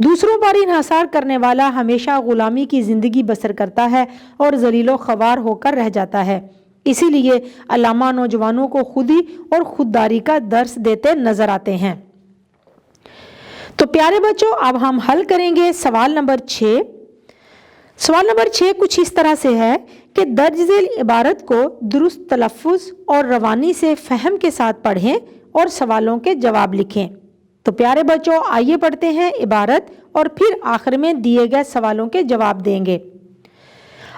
دوسروں پر انحصار کرنے والا ہمیشہ غلامی کی زندگی بسر کرتا ہے اور ذلیل و خوار ہو کر رہ جاتا ہے۔ اسی لیے علامہ نوجوانوں کو خودی اور خودداری کا درس دیتے نظر آتے ہیں۔ تو پیارے بچوں، اب ہم حل کریں گے سوال نمبر 6۔ سوال نمبر 6 کچھ اس طرح سے ہے کہ درج ذیل عبارت کو درست تلفظ اور روانی سے فہم کے ساتھ پڑھیں اور سوالوں کے جواب لکھیں۔ تو پیارے بچوں، آئیے پڑھتے ہیں عبارت اور پھر آخر میں دیے گئے سوالوں کے جواب دیں گے۔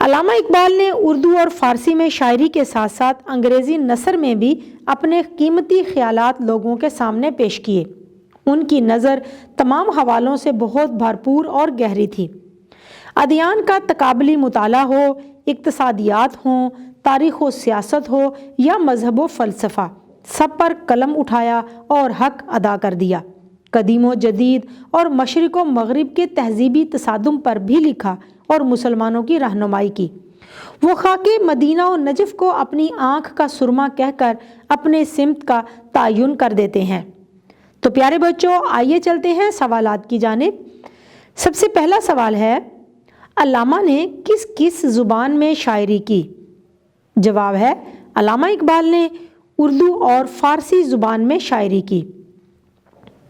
علامہ اقبال نے اردو اور فارسی میں شاعری کے ساتھ ساتھ انگریزی نثر میں بھی اپنے قیمتی خیالات لوگوں کے سامنے پیش کیے۔ ان کی نظر تمام حوالوں سے بہت بھرپور اور گہری تھی۔ ادیان کا تقابلی مطالعہ ہو، اقتصادیات ہوں، تاریخ و سیاست ہو یا مذہب و فلسفہ، سب پر قلم اٹھایا اور حق ادا کر دیا۔ قدیم و جدید اور مشرق و مغرب کے تہذیبی تصادم پر بھی لکھا اور مسلمانوں کی رہنمائی کی۔ وہ خاک مدینہ و نجف کو اپنی آنکھ کا سرما کہہ کر اپنے سمت کا تعین کر دیتے ہیں۔ تو پیارے بچوں، آئیے چلتے ہیں سوالات کی جانب۔ سب سے پہلا سوال ہے، علامہ نے کس کس زبان میں شاعری کی؟ جواب ہے، علامہ اقبال نے اردو اور فارسی زبان میں شاعری کی۔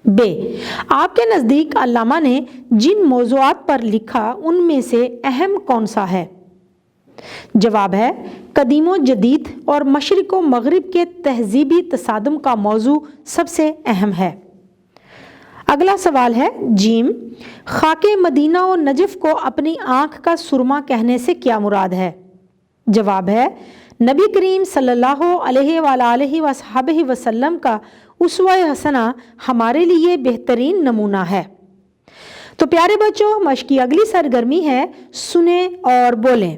ب، آپ کے نزدیک علامہ نے جن موضوعات پر لکھا ان میں سے اہم کون سا ہے؟ جواب ہے، قدیم و جدید اور مشرق و مغرب کے تہذیبی تصادم کا موضوع سب سے اہم ہے۔ اگلا سوال ہے، جیم، خاک مدینہ و نجف کو اپنی آنکھ کا سرما کہنے سے کیا مراد ہے؟ جواب ہے، نبی کریم صلی اللہ علیہ وآلہ وصحبہ وسلم کا اسوہ حسنہ ہمارے لیے بہترین نمونہ ہے۔ تو پیارے بچوں، مشق کی اگلی سرگرمی ہے سنیں اور بولیں۔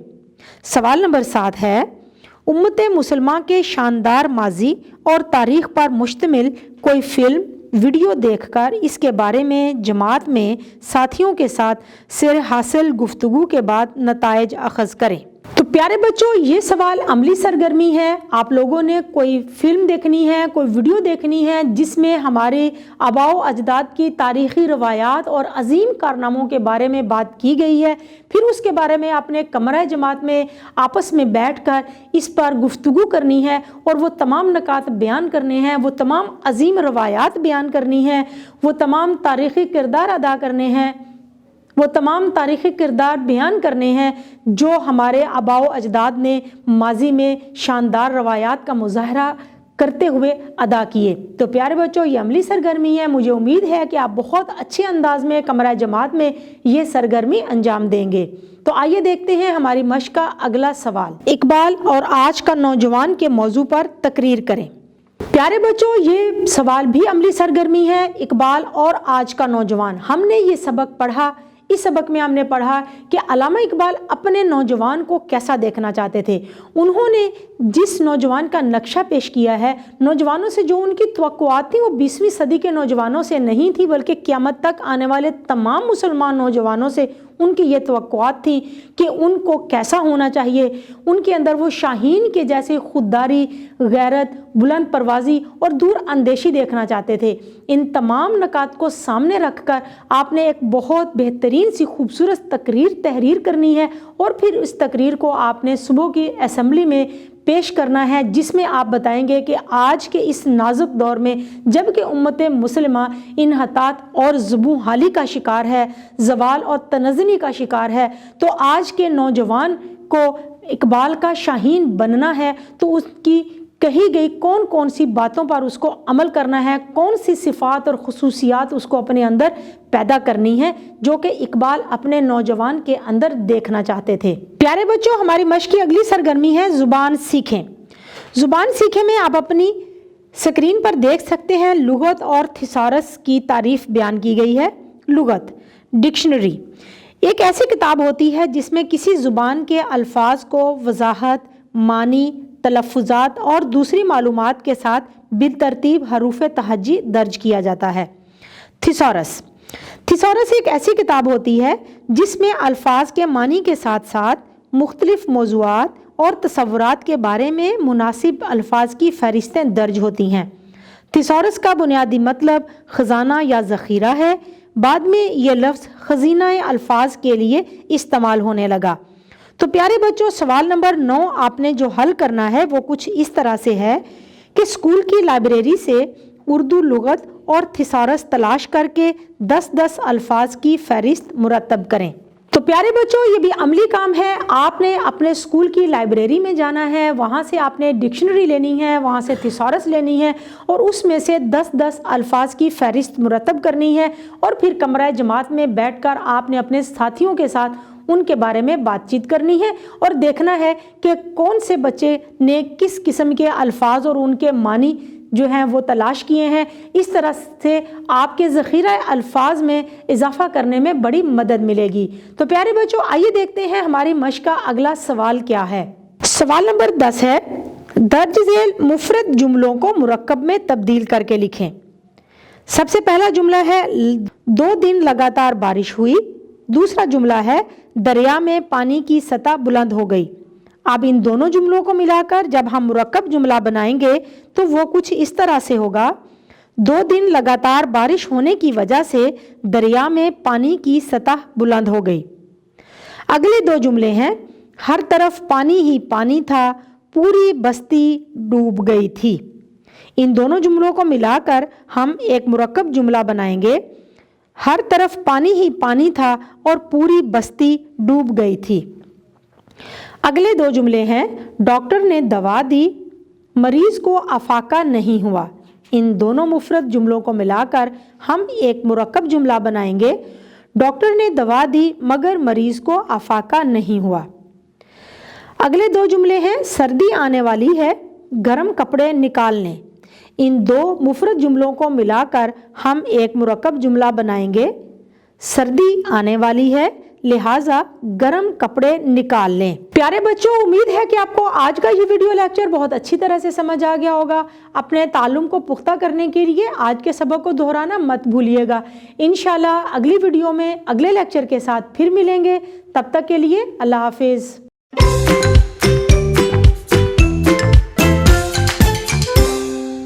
سوال نمبر 7 ہے، امت مسلمہ کے شاندار ماضی اور تاریخ پر مشتمل کوئی فلم، ویڈیو دیکھ کر اس کے بارے میں جماعت میں ساتھیوں کے ساتھ سر حاصل گفتگو کے بعد نتائج اخذ کریں۔ تو پیارے بچوں، یہ سوال عملی سرگرمی ہے۔ آپ لوگوں نے کوئی فلم دیکھنی ہے، کوئی ویڈیو دیکھنی ہے جس میں ہمارے آباء و اجداد کی تاریخی روایات اور عظیم کارناموں کے بارے میں بات کی گئی ہے۔ پھر اس کے بارے میں اپنے کمرہ جماعت میں آپس میں بیٹھ کر اس پر گفتگو کرنی ہے اور وہ تمام نکات بیان کرنے ہیں، وہ تمام عظیم روایات بیان کرنی ہیں، وہ تمام تاریخی کردار ادا کرنے ہیں، وہ تمام تاریخی کردار بیان کرنے ہیں جو ہمارے آباء و اجداد نے ماضی میں شاندار روایات کا مظاہرہ کرتے ہوئے ادا کیے۔ تو پیارے بچوں، یہ عملی سرگرمی ہے۔ مجھے امید ہے کہ آپ بہت اچھے انداز میں کمرہ جماعت میں یہ سرگرمی انجام دیں گے۔ تو آئیے دیکھتے ہیں ہماری مشق کا اگلا سوال۔ اقبال اور آج کا نوجوان کے موضوع پر تقریر کریں۔ پیارے بچوں، یہ سوال بھی عملی سرگرمی ہے۔ اقبال اور آج کا نوجوان، ہم نے یہ سبق پڑھا۔ اس سبق میں ہم نے پڑھا کہ علامہ اقبال اپنے نوجوان کو کیسا دیکھنا چاہتے تھے۔ انہوں نے جس نوجوان کا نقشہ پیش کیا ہے، نوجوانوں سے جو ان کی توقعات تھیں وہ 20ویں صدی کے نوجوانوں سے نہیں تھی، بلکہ قیامت تک آنے والے تمام مسلمان نوجوانوں سے ان کی یہ توقعات تھی کہ ان کو کیسا ہونا چاہیے۔ ان کے اندر وہ شاہین کے جیسے خودداری، غیرت، بلند پروازی اور دور اندیشی دیکھنا چاہتے تھے۔ ان تمام نکات کو سامنے رکھ کر آپ نے ایک بہت بہترین سی خوبصورت تحریر کرنی ہے اور پھر اس تقریر کو آپ نے صبح کی اسمبلی میں پیش کرنا ہے، جس میں آپ بتائیں گے کہ آج کے اس نازک دور میں جب کہ امت مسلمہ انحطاط اور زبوں حالی کا شکار ہے، زوال اور تنزلی کا شکار ہے، تو آج کے نوجوان کو اقبال کا شاہین بننا ہے، تو اس کی کہی گئی کون کون سی باتوں پر اس کو عمل کرنا ہے، کون سی صفات اور خصوصیات اس کو اپنے اندر پیدا کرنی ہے جو کہ اقبال اپنے نوجوان کے اندر دیکھنا چاہتے تھے۔ پیارے بچوں، ہماری مشق کی اگلی سرگرمی ہے زبان سیکھیں۔ زبان سیکھیں میں آپ اپنی سکرین پر دیکھ سکتے ہیں لغت اور تھیسارس کی تعریف بیان کی گئی ہے۔ لغت، ڈکشنری ایک ایسی کتاب ہوتی ہے جس میں کسی زبان کے الفاظ کو وضاحت، معنی، تلفظات اور دوسری معلومات کے ساتھ بالترتیب حروف تہجی درج کیا جاتا ہے۔ تھیسارس ایک ایسی کتاب ہوتی ہے جس میں الفاظ کے معنی کے ساتھ ساتھ مختلف موضوعات اور تصورات کے بارے میں مناسب الفاظ کی فہرستیں درج ہوتی ہیں۔ تھیسارس کا بنیادی مطلب خزانہ یا ذخیرہ ہے۔ بعد میں یہ لفظ خزینہ الفاظ کے لیے استعمال ہونے لگا۔ تو پیارے بچوں، سوال نمبر 9 آپ نے جو حل کرنا ہے وہ کچھ اس طرح سے ہے کہ اسکول کی لائبریری سے اردو لغت اور تھیسارس تلاش کر کے 10 الفاظ کی فہرست مرتب کریں۔ تو پیارے بچوں، یہ بھی عملی کام ہے۔ آپ نے اپنے اسکول کی لائبریری میں جانا ہے، وہاں سے آپ نے ڈکشنری لینی ہے، وہاں سے تھیسارس لینی ہے اور اس میں سے 10 الفاظ کی فہرست مرتب کرنی ہے، اور پھر کمرہ جماعت میں بیٹھ کر آپ نے اپنے ساتھیوں کے ساتھ ان کے بارے میں بات چیت کرنی ہے اور دیکھنا ہے کہ کون سے بچے نے کس قسم کے الفاظ اور ان کے معنی جو ہیں وہ تلاش کیے ہیں۔ اس طرح سے آپ کے ذخیرہ الفاظ میں اضافہ کرنے میں بڑی مدد ملے گی۔ تو پیارے بچوں، آئیے دیکھتے ہیں ہماری مشق کا اگلا سوال کیا ہے۔ سوال نمبر 10 ہے، درج ذیل مفرد جملوں کو مرکب میں تبدیل کر کے لکھیں۔ سب سے پہلا جملہ ہے 2 دن لگاتار بارش ہوئی۔ دوسرا جملہ ہے دریا میں پانی کی سطح بلند ہو گئی۔ اب ان دونوں جملوں کو ملا کر جب ہم مرکب جملہ بنائیں گے تو وہ کچھ اس طرح سے ہوگا: 2 دن لگاتار بارش ہونے کی وجہ سے دریا میں پانی کی سطح بلند ہو گئی۔ اگلے 2 جملے ہیں، ہر طرف پانی ہی پانی تھا، پوری بستی ڈوب گئی تھی۔ ان دونوں جملوں کو ملا کر ہم ایک مرکب جملہ بنائیں گے: ہر طرف پانی ہی پانی تھا اور پوری بستی ڈوب گئی تھی۔ اگلے 2 جملے ہیں، ڈاکٹر نے دوا دی، مریض کو افاقہ نہیں ہوا۔ ان دونوں مفرد جملوں کو ملا کر ہم ایک مرکب جملہ بنائیں گے: ڈاکٹر نے دوا دی مگر مریض کو افاقہ نہیں ہوا۔ اگلے 2 جملے ہیں، سردی آنے والی ہے، گرم کپڑے نکال لیں۔ ان 2 مفرد جملوں کو ملا کر ہم ایک مرکب جملہ بنائیں گے: سردی آنے والی ہے لہٰذا گرم کپڑے نکال لیں۔ پیارے بچوں، امید ہے کہ آپ کو آج کا یہ ویڈیو لیکچر بہت اچھی طرح سے سمجھ آ گیا ہوگا۔ اپنے تعلم کو پختہ کرنے کے لیے آج کے سبق کو دہرانا مت بھولیے گا۔ انشاءاللہ اگلی ویڈیو میں اگلے لیکچر کے ساتھ پھر ملیں گے۔ تب تک کے لیے اللہ حافظ۔